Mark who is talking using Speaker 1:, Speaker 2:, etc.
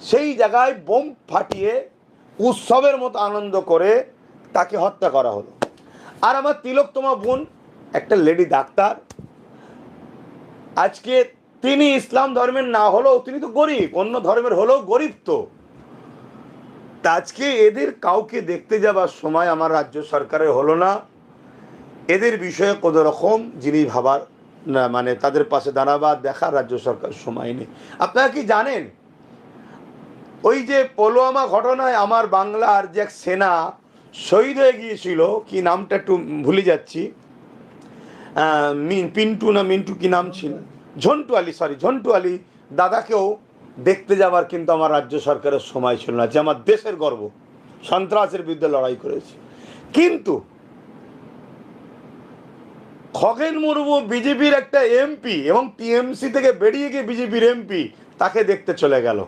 Speaker 1: সেই জায়গায় বোম ফাটিয়ে উৎসবের মতো আনন্দ করে তাকে হত্যা করা হলো। আর আমার তিলোত্তমা বোন একটা লেডি ডাক্তার, আজকে তিনি ইসলাম ধর্মের না হলেও তিনি তো গরিব, অন্য ধর্মের হলেও গরিব। তো আজকে এদের কাউকে দেখতে যাবার সময় আমার রাজ্য সরকারের হলো না। এদের বিষয়ে কোনো রকম যিনি ভাবার না, মানে তাদের পাশে দাঁড়াবার দেখার রাজ্য সরকার সময় নেই। আপনারা কি জানেন ওই যে পুলওয়ামা ঘটনায় আমার বাংলার যে এক সেনা শহীদ হয়ে গিয়েছিল, কি নামটা একটু ভুলে যাচ্ছি, পিন্টু না মিন্টু কি নাম ছিল, ঝন্টু আলী, সরি ঝন্টু আলী দাদাকেও দেখতে যাবার কিন্তু আমার রাজ্য সরকারের সময় ছিল না, যে আমার দেশের গর্ব, সন্ত্রাসের বিরুদ্ধে লড়াই করেছে। কিন্তু খগেন মুর্মু বিজেপির একটা এমপি এবং টিএমসি থেকে বেরিয়ে গিয়ে বিজেপির এমপি, তাকে দেখতে চলে গেল।